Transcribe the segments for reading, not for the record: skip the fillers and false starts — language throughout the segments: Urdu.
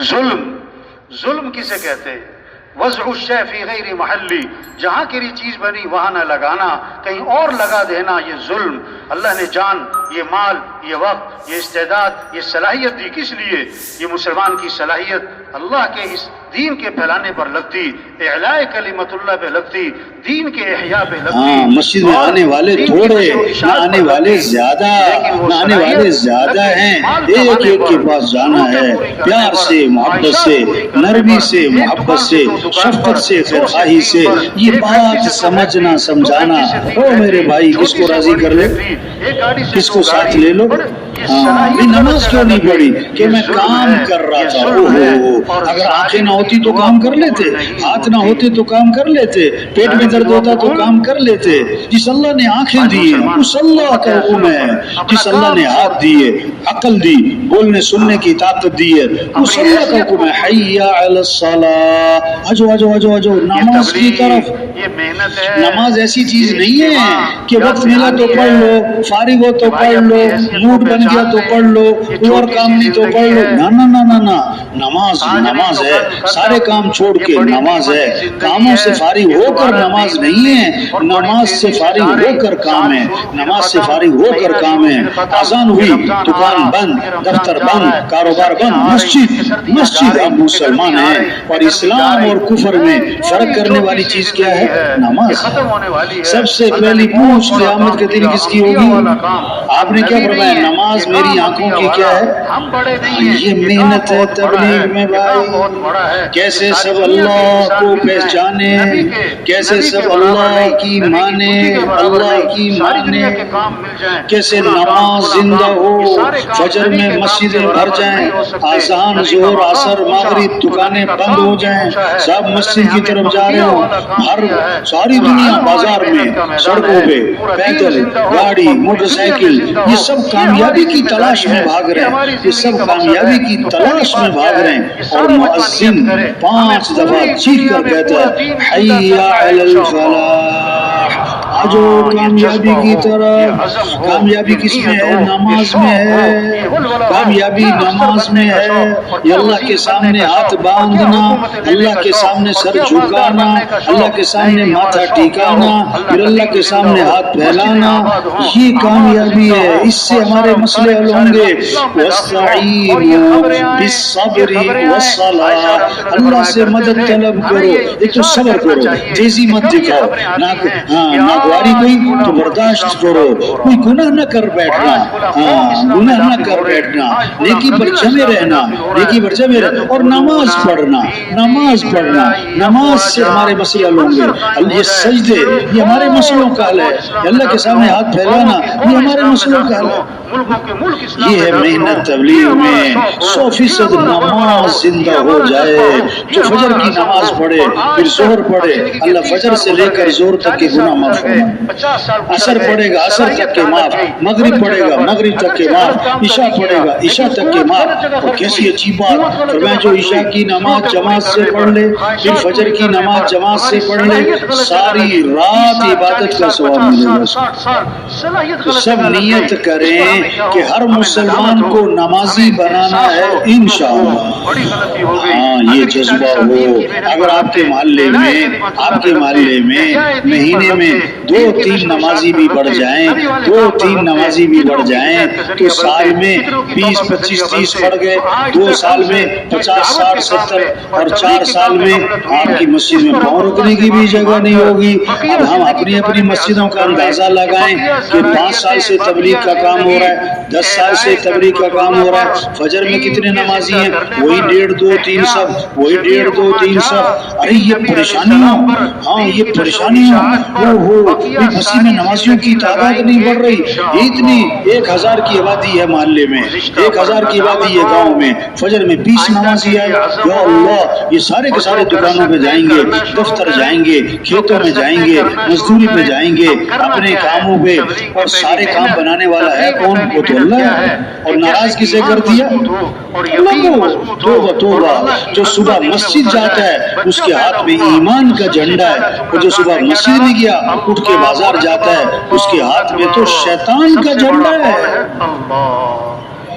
ظلم، ظلم کسے کہتے ہیں؟ وضع الشیء فی غیر محلی، جہاں کی چیز بنی وہاں نہ لگانا، کہیں اور لگا دینا، یہ ظلم۔ اللہ نے جان، یہ مال، یہ وقت، یہ استعداد، یہ صلاحیت دی کس لیے؟ یہ مسلمان کی صلاحیت اللہ کے اس دین کے پھیلانے پر لگتی، اعلاء کلمت اللہ پہ لگتی، دین کے احیاء پہ لگتی۔ مسجد میں آنے والے تھوڑے، نہ آنے والے زیادہ، نہ آنے والے زیادہ ہیں، ایک ایک کے پاس جانا ہے، پیار سے، محبت سے، نرمی سے، محبت سے، شفقت سے، خیرخواہی سے، یہ بات سمجھنا سمجھانا۔ او میرے بھائی، کس کو راضی کر لے، کس کو ساتھ لے لو۔ نماز کیوں نہیں پڑھی؟ کہ میں کام کر رہا تھا۔ اگر آنکھیں نہ ہوتی تو کام کر لیتے، ہاتھ نہ ہوتے تو کام کر لیتے، پیٹ میں درد ہوتا تو کام کر لیتے۔ جس اللہ نے آنکھیں دی ہیں اس اللہ کا حکم ہے، جس اللہ نے ہاتھ دیے، عقل دی، بولنے سننے کی طاقت دی ہے، اس اللہ کا حکم ہے حی علی الصلاۃ، آجو آجو آجو آجو نماز کی طرف۔ نماز ایسی چیز نہیں ہے کہ وقت ملا تو پڑھ لو، فارغ ہو تو پڑھ لو، موڈ بن گیا تو پڑھ لو، اور کام نہیں تو پڑھ لو۔ نہ نہ نہ نہ نہ، نماز نماز ہے، سارے کام چھوڑ کے نماز ہے۔ کاموں سے فارغ ہو کر نماز نہیں ہے، نماز سے فارغ ہو کر کام ہے، نماز سے فارغ ہو کر کام ہے۔ اذان ہوئی، دکان بند، دفتر بند، کاروبار بند، مسجد مسجد۔ ہم مسلمان ہیں اور اسلام اور کفر میں فرق کرنے والی چیز کیا ہے؟ نماز ہے۔ سب سے پہلی پوچھ قیامت کے دن کس کی ہوگی؟ آپ نے کیا فرمایا؟ نماز میری آنکھوں کی کیا ہے؟ یہ محنت ہے تبلیغ میں بھائی، کیسے سب اللہ کو پہچانے، کیسے سب اللہ کی مانے، اللہ کی مانے، کیسے نماز زندہ ہو، فجر میں مسجدیں بھر جائیں، آذان ظہر عصر مغرب دکانیں بند ہو جائیں، سب مسجد کی طرف جا رہے ہو، ہر ساری دنیا بازار میں، سڑکوں پہ، پیدل، گاڑی، موٹر سائیکل، یہ سب کامیابی کی تلاش میں بھاگ رہے ہیں، یہ سب کامیابی کی تلاش میں بھاگ رہے ہیں، اور مؤذن 5 دفعہ چیخ کر کہتا ہے حی علی الفلاح، آجو کامیابی کی طرف۔ کامیابی کس میں ہے؟ نماز میں ہے، کامیابی نماز میں ہے۔ یہ اللہ کے سامنے ہاتھ باندھنا، اللہ کے سامنے سر جھکانا، اللہ کے سامنے ماتھا ٹھکانا، پھر اللہ کے سامنے ہاتھ پھیلانا، یہ کامیابی ہے۔ اس سے ہمارے مسئلے حل ہوں گے۔ وَاسْتَعِینُوا بِالصَّبْرِ وَالصَّلَاةِ، اللہ سے مدد طلب کرو، ایک تو صبر کرو، تیزی مت دکھاؤ، ناگواری کوئی تو برداشت کرو، کوئی گناہ نہ کر بیٹھنا، گناہ نہ کر بیٹھنا، نیکی پر جمے رہنا، نیکی پر جمے رہنا، اور نماز پڑھنا، نماز پڑھنا۔ نماز سے ہمارے مسئلے حل ہوں گے۔ یہ سجدے یہ ہمارے مسئلوں کا حل ہے، اللہ کے سامنے ہاتھ پھیلانا یہ ہمارے مسئلوں کا حل ہے۔ یہ ہے محنت تبلیغ میں۔ 100% نماز زندہ ہو جائے، جو فجر کی نماز پڑھے، پھر ظہر پڑھے، اللہ فجر سے لے کر ظہر تک کے گناہ معاف فرمائے، عصر پڑھے گا عصر تک کے معاف، مغرب پڑھے گا مغرب تک کے معاف، عشاء پڑھے گا عشاء تک کے معاف۔ اور کیسی عجیب بات، فرمایا جو عشاء کی نماز جماعت سے پڑھ لے، پھر فجر کی نماز جماعت سے پڑھ لے، ساری رات عبادت کا ثواب ملے گا۔ تو سب نیت کریں کہ ہر مسلمان کو نمازی بنانا ہے انشاءاللہ۔ ہاں یہ جذبہ ہو۔ اگر آپ کے محلے میں مہینے میں 2-3 نمازی بھی بڑھ جائیں، 2-3 نمازی بھی بڑھ جائیں، تو سال میں 20 25 30 بڑھ گئے، 2 سال میں 50 60 70، اور 4 سال میں آپ کی مسجد میں پاؤں رکھنے کی بھی جگہ نہیں ہوگی۔ اب ہم اپنی اپنی مسجدوں کا اندازہ لگائیں کہ 5 سال سے تبلیغ کا کام ہو رہا ہے، 10 سال سے تبلیغ کا کام ہو رہا ہے، فجر میں کتنے نمازی ہیں؟ وہی 1.5 2 3 صف، وہی 1.5 2 3 صف۔ ارے یہ پریشانیاں، ہاں یہ پریشانیاں، یہ مسجد میں نمازیوں کی تعداد نہیں بڑھ رہی، اتنی 1000 کی آبادی ہے محلے میں، 1000 کی آبادی ہے گاؤں میں، فجر میں 20 نمازی آئے، یا اللہ یہ سارے کے سارے دکانوں پہ جائیں گے، دفتر جائیں گے، کھیتوں میں جائیں گے، مزدوری پہ جائیں گے، اپنے کاموں پہ، اور سارے کام بنانے والا ہے کون؟ وہ تو اللہ ہے۔ اور ناراض کسے کر دیا؟ اللہ کو۔ توبہ توبہ، جو صبح مسجد جاتا ہے اس کے ہاتھ میں ایمان کا جھنڈا ہے، اور جو صبح مسجد نہیں گیا اٹھ کے بازار جاتا ہے اس کے ہاتھ میں تو شیطان کا جھنڈا ہے۔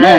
9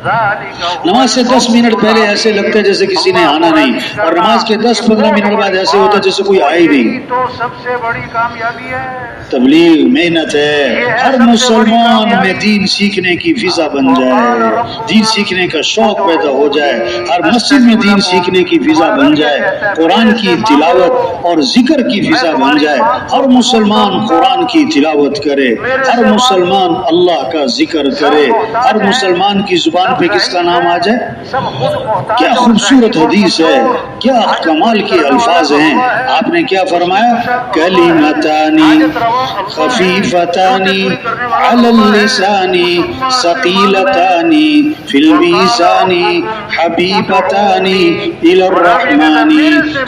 نماز سے 10 منٹ پہلے ایسے لگتا ہے جیسے کسی نے آنا نہیں، اور نماز کے 10-15 منٹ بعد ایسے ہوتا ہے جیسے کوئی آئے نہیں۔ تو سب سے بڑی کامیابی ہے۔ تبلیغ محنت ہے، ہر مسلمان میں دین سیکھنے کی فضا بن جائے، دین سیکھنے کا شوق پیدا ہو جائے، ہر مسجد میں دین سیکھنے کی فضا بن جائے، قرآن کی تلاوت اور ذکر کی فضا بن جائے، ہر مسلمان قرآن کی تلاوت کرے، ہر مسلمان اللہ کا ذکر کرے، ہر مسلمان کی زبان پہ کس کا نام آ جائے۔ کیا خوبصورت حدیث ہے، کیا کمال کے الفاظ ہیں۔ آپ نے کیا فرمایا؟ کلمتانی خفیفتانی علی اللسانی ثقیلتانی فی المیزانی حبیبتانی الی الرحمن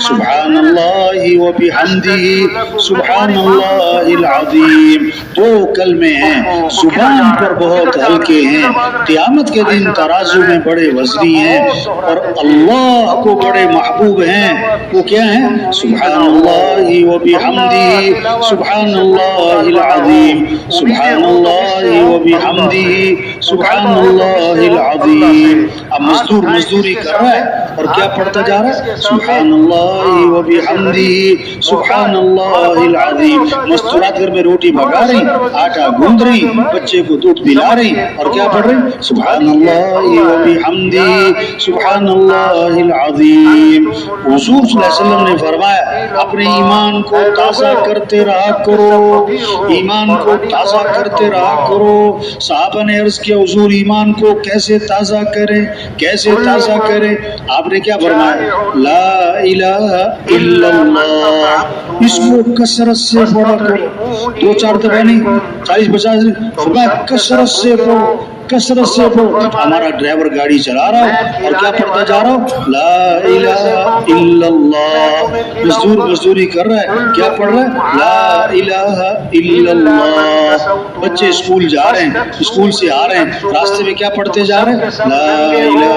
سبحان اللہ وبحمدہ سبحان اللہ العظیم۔ دو کلمے ہیں، زبان پر بہت ہلکے ہیں، قیامت کے دن ترازو میں بڑے وزنی ہیں، اور اللہ کو بڑے محبوب ہیں۔ وہ کیا ہیں؟ سبحان اللہ وبحمدہ سبحان اللہ العظیم، سبحان اللہ وبحمدہ سبحان اللہ العظیم۔ اب مزدور مزدوری کر رہا ہے اور کیا پڑھتا جا رہا ہے؟ سبحان اللہ وبحمدہ سبحان اللہ العظیم۔ مستورات گھر میں روٹی پکا رہی، آٹا گوندھ رہی، بچے کو دودھ پلا رہی، اور کیا پڑھ رہی؟ سبحان اللہ وبحمدہ سبحان اللہ العظیم۔ حضور صلی اللہ علیہ وسلم نے فرمایا اپنے ایمان کو تازہ کرتے رہا کرو، ایمان کو تازہ کرتے رہا کرو۔ صحابہ نے عرض کیا حضور ایمان کو کیسے تازہ کریں، کیسے تازہ کریں؟ آپ نے کیا فرمایا؟ لا الہ الا اللہ، اس کو کثرت سے پڑھا کرو، 2-4 دفعہ نہیں، 40-50 فرمایا کثرت سے پڑھو، کثرت سے پڑھو۔ ہمارا ڈرائیور گاڑی چلا رہا ہو اور کیا پڑھتا جا رہا ہو؟ لا الہ الا اللہ۔ مزدور مزدوری کر رہا ہے، کیا پڑھ رہا ہے؟ لا الہ الا اللہ۔ بچے اسکول جا رہے ہیں، اسکول سے آ رہے ہیں، راستے میں کیا پڑھتے جا رہے ہیں؟ لا الہ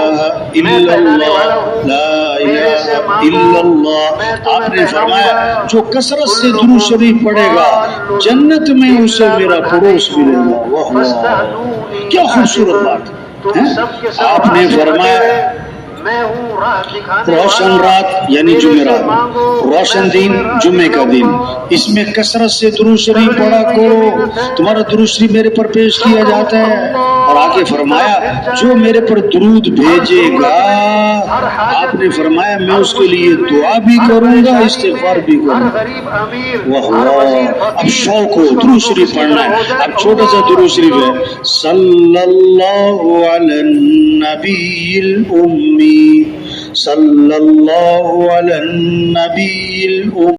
الا اللہ، لا الہ الا اللہ۔ آپ نے فرمایا جو کثرت سے درود شریف پڑھے گا جنت میں اسے میرا پڑوس ملے گا۔ واہ واہ، کیا خوبصورت بات ہے۔ آپ نے فرمایا روشن رات یعنی جمعرات، روشن دن جمعے کا دن، اس میں کثرت سے درود شریف پڑھا کرو، تمہارا درود شریف میرے پر پیش کیا جاتا ہے۔ اور آگے فرمایا جو میرے پر درود بھیجے گا، آپ نے فرمایا میں اس کے لیے دعا بھی کروں گا، استغفار بھی کروں گا۔ واہ واہ، اب شوق ہو درود شریف پڑھنا ہے۔ اب چھوٹا سا درود شریف ہے، صلی اللہ علی النبی الامی، صلی اللہ علی النبی الام۔